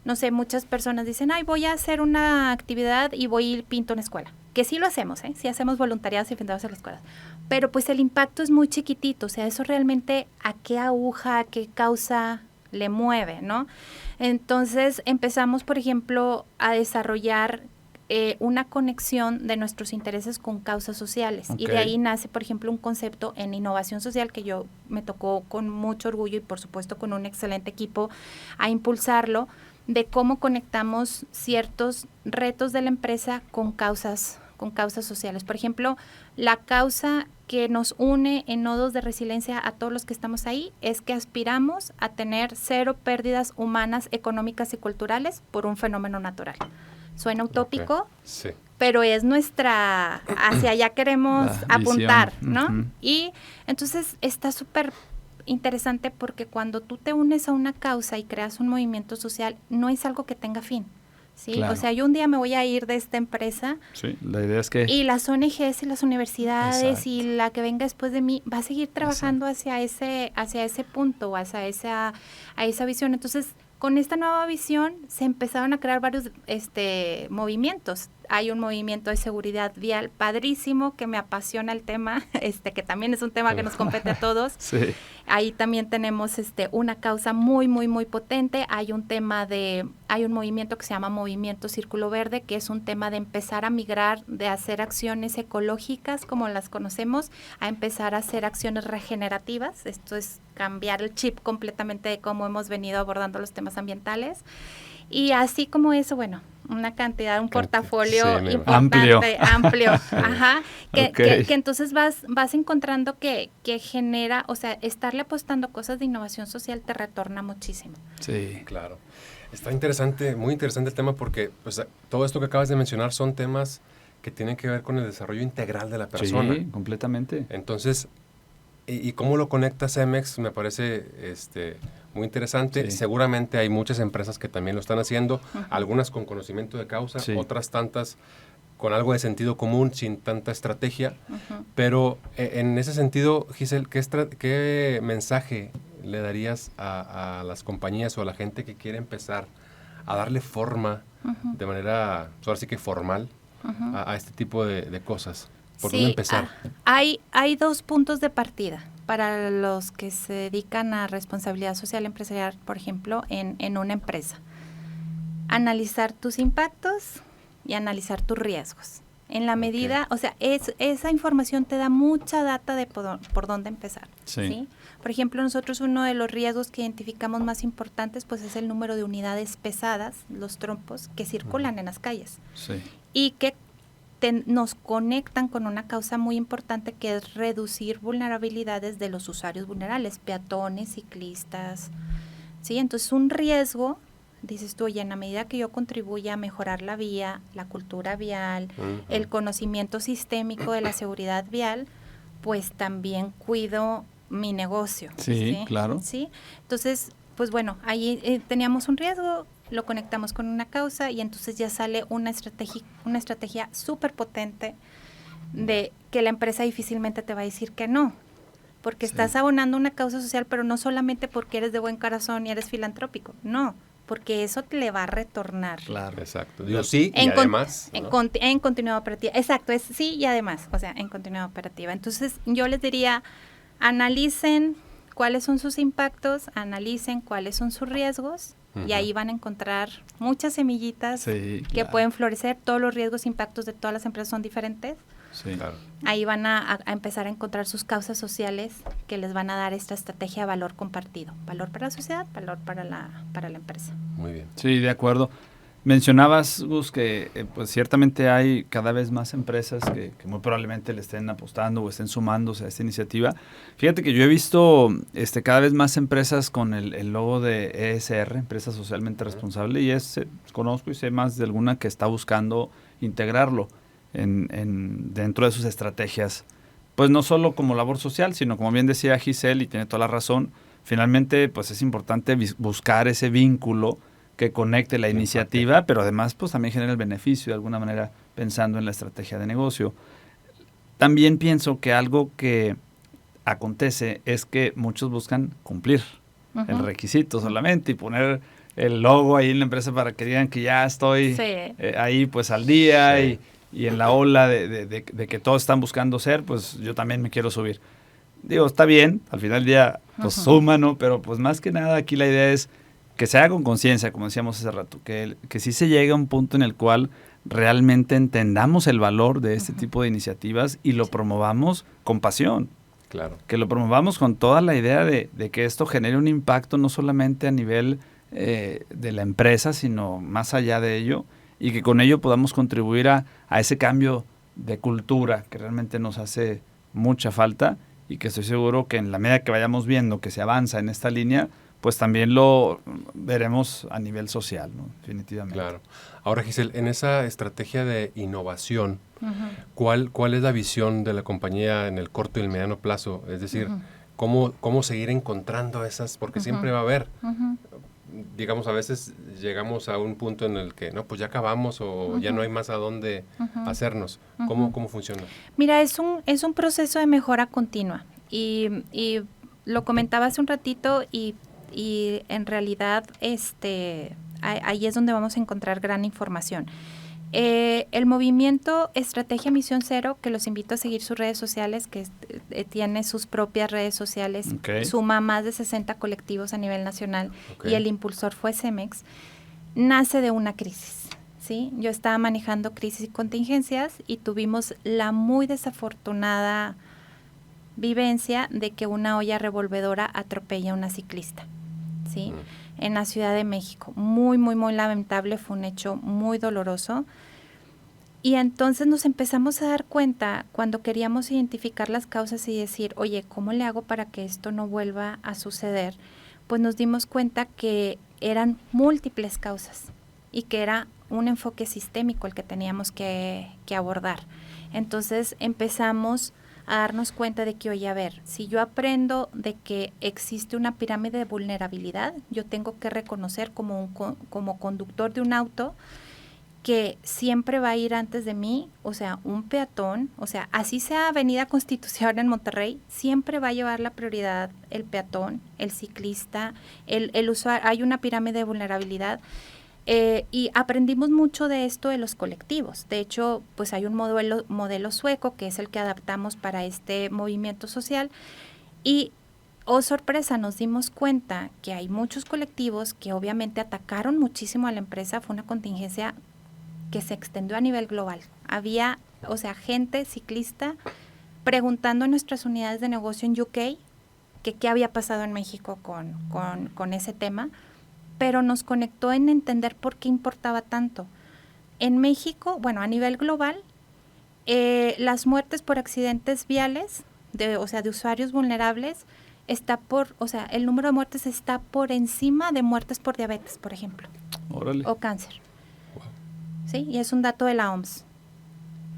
no sé, muchas personas dicen, voy a hacer una actividad y voy y pinto una escuela. Que sí lo hacemos, sí hacemos voluntariados y pintados en las escuelas. Pero pues el impacto es muy chiquitito, o sea, eso realmente a qué aguja, a qué causa le mueve, ¿no? Entonces empezamos, por ejemplo, a desarrollar una conexión de nuestros intereses con causas sociales. Y de ahí nace, por ejemplo, un concepto en innovación social que yo me tocó con mucho orgullo y por supuesto con un excelente equipo a impulsarlo, de cómo conectamos ciertos retos de la empresa con causas sociales. Por ejemplo, la causa que nos une en nodos de resiliencia a todos los que estamos ahí es que aspiramos a tener 0 pérdidas humanas, económicas y culturales por un fenómeno natural. Suena utópico, pero es hacia allá queremos apuntar, ¿no? Uh-huh. Y entonces está súper interesante porque cuando tú te unes a una causa y creas un movimiento social, no es algo que tenga fin, ¿sí? Claro. O sea, yo un día me voy a ir de esta empresa. Sí, la idea es que... Y las ONGs y las universidades Exacto. y la que venga después de mí va a seguir trabajando hacia ese punto, hacia esa visión. Entonces, con esta nueva visión se empezaron a crear varios movimientos. Hay un movimiento de seguridad vial padrísimo que me apasiona el tema, que también es un tema que nos compete a todos. Sí. Ahí también tenemos una causa muy, muy, muy potente. Hay un movimiento que se llama Movimiento Círculo Verde, que es un tema de empezar a migrar, de hacer acciones ecológicas como las conocemos, a empezar a hacer acciones regenerativas. Esto es cambiar el chip completamente de cómo hemos venido abordando los temas ambientales. Y así como eso, bueno, una cantidad, un portafolio importante, amplio, ajá, que entonces vas encontrando que genera, o sea, estarle apostando cosas de innovación social te retorna muchísimo. Sí, claro. Está interesante, muy interesante el tema porque pues, todo esto que acabas de mencionar son temas que tienen que ver con el desarrollo integral de la persona. Sí, completamente. Entonces, y cómo lo conecta Cemex me parece muy interesante. Sí. Seguramente hay muchas empresas que también lo están haciendo, Uh-huh. Algunas con conocimiento de causa, Sí. otras tantas con algo de sentido común, sin tanta estrategia. Uh-huh. Pero en ese sentido, Giselle, ¿qué mensaje le darías a las compañías o a la gente que quiere empezar a darle forma Uh-huh. de manera, ahora sí que formal, Uh-huh. a este tipo de cosas? ¿Por Sí, dónde empezar? Hay 2 puntos de partida para los que se dedican a responsabilidad social empresarial, por ejemplo, en una empresa. Analizar tus impactos y analizar tus riesgos. En la medida, o sea, esa información te da mucha data de por dónde empezar. Sí. ¿Sí? Por ejemplo, nosotros uno de los riesgos que identificamos más importantes pues es el número de unidades pesadas, los trompos, que circulan en las calles Sí. y que nos conectan con una causa muy importante que es reducir vulnerabilidades de los usuarios vulnerables, peatones, ciclistas, ¿sí? Entonces un riesgo, dices tú, oye, en la medida que yo contribuya a mejorar la vía, la cultura vial, Uh-huh. el conocimiento sistémico de la seguridad vial, pues también cuido mi negocio. Sí, claro. ¿Sí? Entonces, pues bueno, ahí teníamos un riesgo, lo conectamos con una causa y entonces ya sale una estrategia súper potente de que la empresa difícilmente te va a decir que no, porque Sí. estás abonando una causa social, pero no solamente porque eres de buen corazón y eres filantrópico, no, porque eso te le va a retornar. Claro. Exacto. Digo, sí, y En además, ¿no? en continuidad operativa. Exacto, es sí y además, o sea, en continuidad operativa. Entonces, yo les diría, analicen cuáles son sus impactos, analicen cuáles son sus riesgos, y Ujú. ahí van a encontrar muchas semillitas Sí, que claro. pueden florecer. Todos los riesgos e impactos de todas las empresas son diferentes. Sí. Claro. Ahí van a empezar a encontrar sus causas sociales que les van a dar esta estrategia de valor compartido. Valor para la sociedad, valor para la empresa. Muy bien. Sí, de acuerdo. Mencionabas, Gus, que pues ciertamente hay cada vez más empresas que muy probablemente le estén apostando o estén sumándose a esta iniciativa. Fíjate que yo he visto cada vez más empresas con el logo de ESR, Empresa Socialmente Responsable, y conozco y sé más de alguna que está buscando integrarlo dentro de sus estrategias, pues no solo como labor social, sino como bien decía Giselle, y tiene toda la razón, finalmente pues es importante buscar ese vínculo que conecte la iniciativa, pero además pues también genera el beneficio de alguna manera pensando en la estrategia de negocio. También pienso que algo que acontece es que muchos buscan cumplir el requisito solamente y poner el logo ahí en la empresa para que digan que ya estoy ahí pues al día Sí. y en la ola de que todos están buscando ser, pues yo también me quiero subir. Digo, está bien, al final del día pues suma, ¿no? Pero pues más que nada aquí la idea es que se haga con conciencia, como decíamos hace rato, que sí se llegue a un punto en el cual realmente entendamos el valor de este tipo de iniciativas y lo promovamos con pasión. Claro. Que lo promovamos con toda la idea de que esto genere un impacto no solamente a nivel de la empresa, sino más allá de ello, y que con ello podamos contribuir a ese cambio de cultura que realmente nos hace mucha falta y que estoy seguro que en la medida que vayamos viendo que se avanza en esta línea, pues también lo veremos a nivel social, ¿no? Definitivamente. Claro. Ahora, Giselle, en esa estrategia de innovación, ¿cuál es la visión de la compañía en el corto y el mediano plazo? Es decir, ¿cómo seguir encontrando esas? Porque siempre va a haber, digamos, a veces llegamos a un punto en el que, no, pues ya acabamos o ya no hay más a dónde hacernos. ¿Cómo funciona? Mira, es un proceso de mejora continua y lo comentaba hace un ratito y en realidad ahí es donde vamos a encontrar gran información. El movimiento Estrategia Misión Cero, que los invito a seguir sus redes sociales, que tiene sus propias redes sociales, suma más de 60 colectivos a nivel nacional y el impulsor fue Cemex, nace de una crisis, ¿sí? Yo estaba manejando crisis y contingencias y tuvimos la muy desafortunada vivencia de que una olla revolvedora atropella a una ciclista, ¿sí? En la Ciudad de México. Muy, muy, muy lamentable, fue un hecho muy doloroso. Y entonces nos empezamos a dar cuenta cuando queríamos identificar las causas y decir, oye, ¿cómo le hago para que esto no vuelva a suceder? Pues nos dimos cuenta que eran múltiples causas y que era un enfoque sistémico el que teníamos que abordar. Entonces empezamos a darnos cuenta de que, oye, a ver, si yo aprendo de que existe una pirámide de vulnerabilidad, yo tengo que reconocer como conductor de un auto que siempre va a ir antes de mí, o sea, un peatón, o sea, así sea Avenida Constitución en Monterrey, siempre va a llevar la prioridad el peatón, el ciclista, el usuario. Hay una pirámide de vulnerabilidad. Y aprendimos mucho de esto de los colectivos. De hecho, pues hay un modelo sueco que es el que adaptamos para este movimiento social y, oh sorpresa, nos dimos cuenta que hay muchos colectivos que obviamente atacaron muchísimo a la empresa. Fue una contingencia que se extendió a nivel global. Había, o sea, gente ciclista preguntando en nuestras unidades de negocio en UK que qué había pasado en México con ese tema, pero nos conectó en entender por qué importaba tanto. En México, bueno, a nivel global, las muertes por accidentes viales, de usuarios vulnerables, el número de muertes está por encima de muertes por diabetes, por ejemplo. Órale. O cáncer. Wow. Sí, y es un dato de la OMS.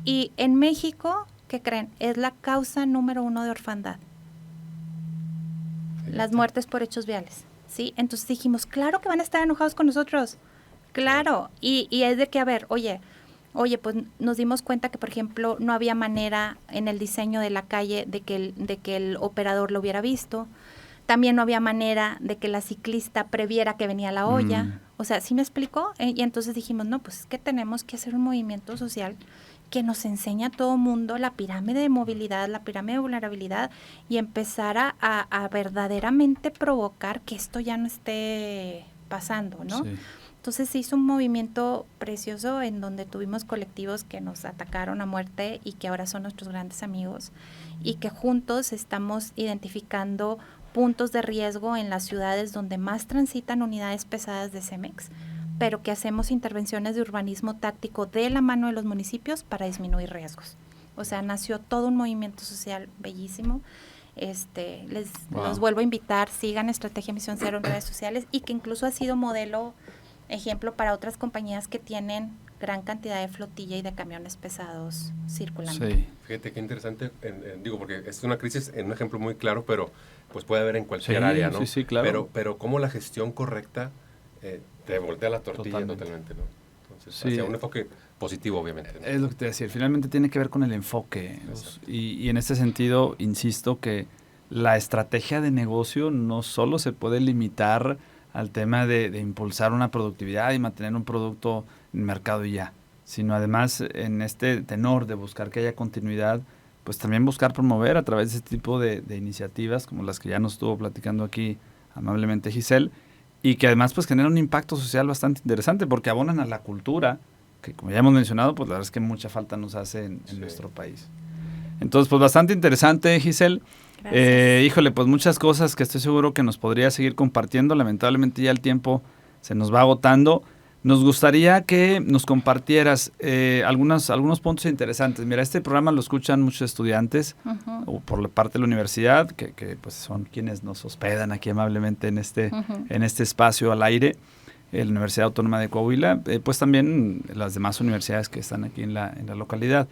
Y en México, ¿qué creen? Es la causa número 1 de orfandad. Las muertes por hechos viales. ¿Sí? Entonces dijimos, claro que van a estar enojados con nosotros, claro, y es de que, a ver, oye, pues nos dimos cuenta que, por ejemplo, no había manera en el diseño de la calle de que el operador lo hubiera visto, también no había manera de que la ciclista previera que venía la olla, o sea, ¿sí me explicó? Y entonces dijimos, no, pues es que tenemos que hacer un movimiento social que nos enseña a todo mundo la pirámide de movilidad, la pirámide de vulnerabilidad y empezar a verdaderamente provocar que esto ya no esté pasando, ¿no? Sí. Entonces se hizo un movimiento precioso en donde tuvimos colectivos que nos atacaron a muerte y que ahora son nuestros grandes amigos y que juntos estamos identificando puntos de riesgo en las ciudades donde más transitan unidades pesadas de Cemex, pero que hacemos intervenciones de urbanismo táctico de la mano de los municipios para disminuir riesgos. O sea, nació todo un movimiento social bellísimo. Los vuelvo a invitar, sigan Estrategia Misión Cero en redes sociales y que incluso ha sido modelo, ejemplo para otras compañías que tienen gran cantidad de flotilla y de camiones pesados circulando. Sí. Fíjate qué interesante, porque es una crisis, en un ejemplo muy claro, pero pues puede haber en cualquier área, ¿no? Sí, claro. Pero cómo la gestión correcta te voltea la tortilla totalmente, ¿no? Entonces, hacia un enfoque positivo, obviamente, ¿no? Es lo que te decía, finalmente tiene que ver con el enfoque. Y en este sentido, insisto que la estrategia de negocio no solo se puede limitar al tema de impulsar una productividad y mantener un producto en el mercado y ya, sino además en este tenor de buscar que haya continuidad, pues también buscar promover a través de este tipo de iniciativas como las que ya nos estuvo platicando aquí amablemente Giselle, y que además pues genera un impacto social bastante interesante porque abonan a la cultura, que como ya hemos mencionado, pues la verdad es que mucha falta nos hace en nuestro país. Entonces, pues bastante interesante, Giselle. Híjole, pues muchas cosas que estoy seguro que nos podría seguir compartiendo. Lamentablemente ya el tiempo se nos va agotando, nos gustaría que nos compartieras algunos puntos interesantes. Mira, este programa lo escuchan muchos estudiantes o por la parte de la universidad, que pues son quienes nos hospedan aquí amablemente en este espacio al aire, la Universidad Autónoma de Coahuila, pues también las demás universidades que están aquí en la localidad.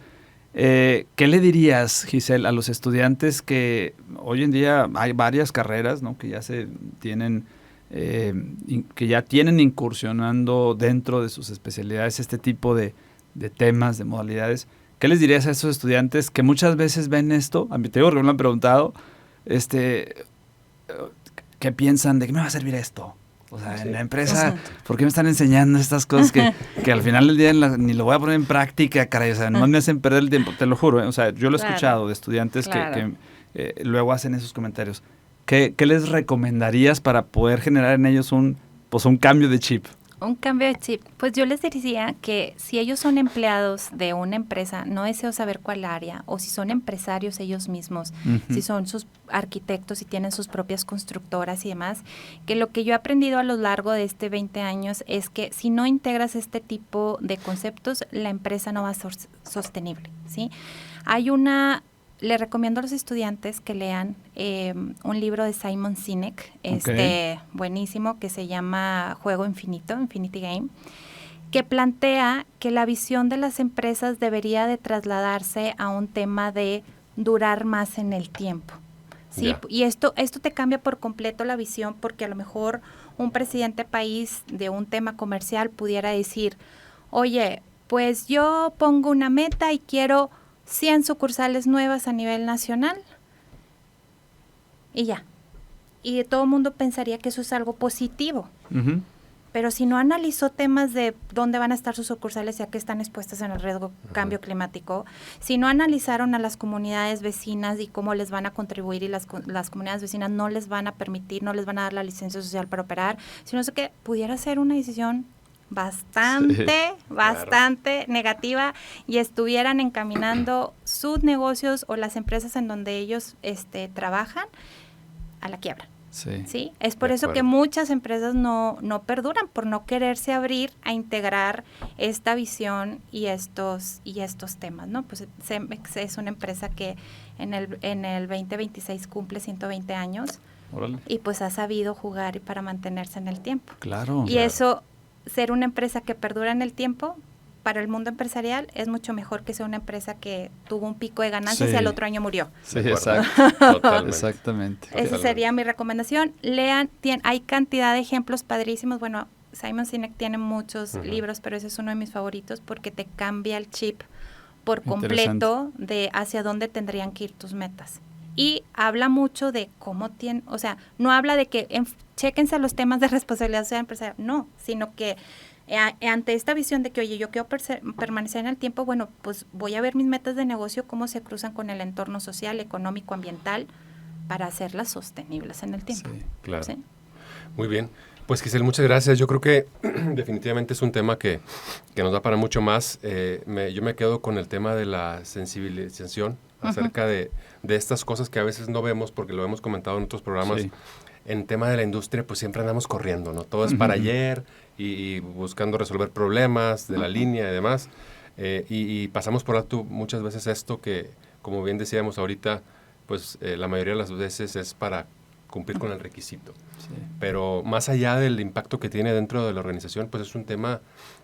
¿Qué le dirías, Giselle, a los estudiantes que hoy en día hay varias carreras, ¿no?, que ya se tienen... que ya tienen incursionando dentro de sus especialidades este tipo de temas, de modalidades? ¿Qué les dirías a esos estudiantes que muchas veces ven esto? A mí te digo que me lo han preguntado, ¿qué piensan de qué me va a servir esto? O sea, en la empresa, ¿por qué me están enseñando estas cosas que al final del día ni lo voy a poner en práctica, caray? O sea, no me hacen perder el tiempo, te lo juro. O sea, yo lo he escuchado de estudiantes que luego hacen esos comentarios. ¿Qué les recomendarías para poder generar en ellos un cambio de chip? Un cambio de chip. Pues yo les diría que si ellos son empleados de una empresa, no deseo saber cuál área, o si son empresarios ellos mismos, si son sus arquitectos y tienen sus propias constructoras y demás, que lo que yo he aprendido a lo largo de 20 años es que si no integras este tipo de conceptos, la empresa no va a ser sostenible, ¿sí? Le recomiendo a los estudiantes que lean un libro de Simon Sinek, buenísimo, que se llama Juego Infinito, Infinity Game, que plantea que la visión de las empresas debería de trasladarse a un tema de durar más en el tiempo, ¿sí? Yeah. Y esto te cambia por completo la visión, porque a lo mejor un presidente país de un tema comercial pudiera decir, oye, pues yo pongo una meta y quiero 100 sucursales nuevas a nivel nacional y ya. Y todo el mundo pensaría que eso es algo positivo. Pero si no analizó temas de dónde van a estar sus sucursales y a qué están expuestas en el riesgo cambio climático, si no analizaron a las comunidades vecinas y cómo les van a contribuir, y las comunidades vecinas no les van a permitir, no les van a dar la licencia social para operar, sino que pudiera ser una decisión bastante negativa y estuvieran encaminando sus negocios o las empresas en donde ellos trabajan a la quiebra. Sí. Es por eso que muchas empresas no perduran, por no quererse abrir a integrar esta visión y estos temas, ¿no? Pues Cemex es una empresa que en el 2026 cumple 120 años. Órale. Y pues ha sabido jugar para mantenerse en el tiempo. Claro. Y eso, ser una empresa que perdura en el tiempo, para el mundo empresarial es mucho mejor que sea una empresa que tuvo un pico de ganancias y al otro año murió. Sí, exacto. Exactamente. Esa sería mi recomendación. Lean, hay cantidad de ejemplos padrísimos. Bueno, Simon Sinek tiene muchos libros, pero ese es uno de mis favoritos porque te cambia el chip por completo de hacia dónde tendrían que ir tus metas. Y habla mucho de cómo no habla de que chéquense los temas de responsabilidad social empresarial, no, sino que ante esta visión de que, oye, yo quiero permanecer en el tiempo, bueno, pues voy a ver mis metas de negocio, cómo se cruzan con el entorno social, económico, ambiental, para hacerlas sostenibles en el tiempo. Sí, claro. ¿Sí? Muy bien. Pues Giselle, muchas gracias. Yo creo que definitivamente es un tema que nos da para mucho más. Yo me quedo con el tema de la sensibilización acerca de estas cosas que a veces no vemos, porque lo hemos comentado en otros programas. Sí. En tema de la industria, pues siempre andamos corriendo, ¿no? Todo es para ayer y buscando resolver problemas de la línea y demás. Y pasamos por alto muchas veces esto que, como bien decíamos ahorita, pues la mayoría de las veces es para cumplir con el requisito. Sí. Pero más allá del impacto que tiene dentro de la organización, pues es un tema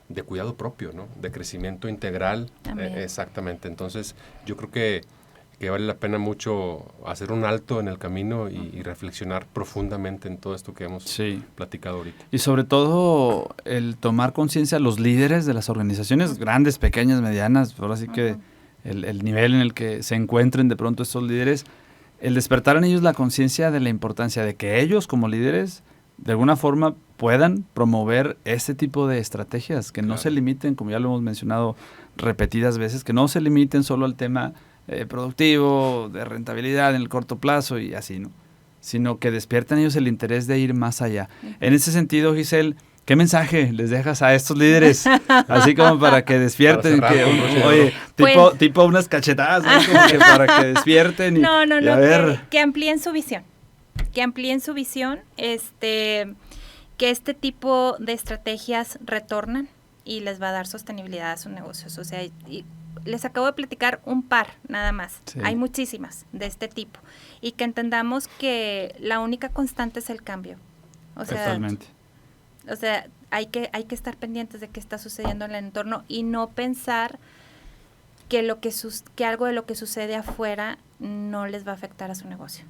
de cuidado propio, ¿no? De crecimiento integral. Exactamente. Entonces, yo creo que vale la pena mucho hacer un alto en el camino y reflexionar profundamente en todo esto que hemos platicado ahorita. Y sobre todo el tomar conciencia a los líderes de las organizaciones, grandes, pequeñas, medianas, ahora sí que el nivel en el que se encuentren de pronto estos líderes, el despertar en ellos la conciencia de la importancia de que ellos como líderes de alguna forma puedan promover este tipo de estrategias, que no se limiten, como ya lo hemos mencionado repetidas veces, que no se limiten solo al tema productivo, de rentabilidad en el corto plazo y así, ¿no? Sino que despierten ellos el interés de ir más allá. En ese sentido, Giselle, ¿qué mensaje les dejas a estos líderes? Así como para que despierten, tipo unas cachetadas, ¿no? Como que para que despierten y, que amplíen su visión. Que amplíen su visión, que este tipo de estrategias retornan y les va a dar sostenibilidad a sus negocios. O sea, y les acabo de platicar un par nada más. Sí. Hay muchísimas de este tipo. Y que entendamos que la única constante es el cambio. O sea, totalmente. O sea, hay que estar pendientes de qué está sucediendo en el entorno y no pensar que algo de lo que sucede afuera no les va a afectar a su negocio.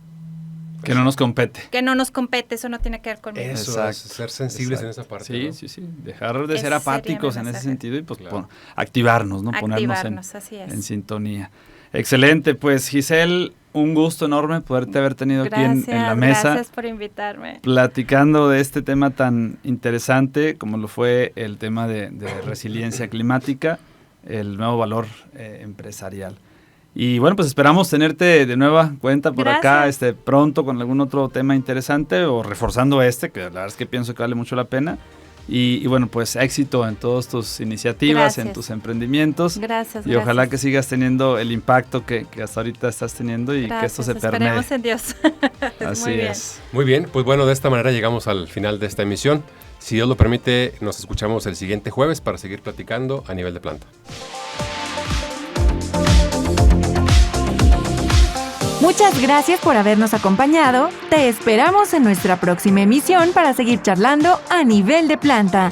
Que no nos compete. Que no nos compete, eso no tiene que ver conmigo. Eso, exacto, ser sensibles en esa parte. Sí, ¿no? Sí. Dejar de ser apáticos en ese sentido y pues activarnos, ¿no? Ponernos en sintonía. Excelente, pues Giselle, un gusto enorme poderte haber tenido aquí en la mesa. Gracias por invitarme. Platicando de este tema tan interesante como lo fue el tema de resiliencia climática, el nuevo valor empresarial. Y bueno, pues esperamos tenerte de nueva cuenta por acá pronto con algún otro tema interesante o reforzando que la verdad es que pienso que vale mucho la pena. Y bueno, pues éxito en todas tus iniciativas, en tus emprendimientos. Gracias. Y ojalá que sigas teniendo el impacto que hasta ahorita estás teniendo y que esto se permee. Esperemos en Dios. Así es. Muy bien, pues bueno, de esta manera llegamos al final de esta emisión. Si Dios lo permite, nos escuchamos el siguiente jueves para seguir platicando a nivel de planta. Muchas gracias por habernos acompañado. Te esperamos en nuestra próxima emisión para seguir charlando a nivel de planta.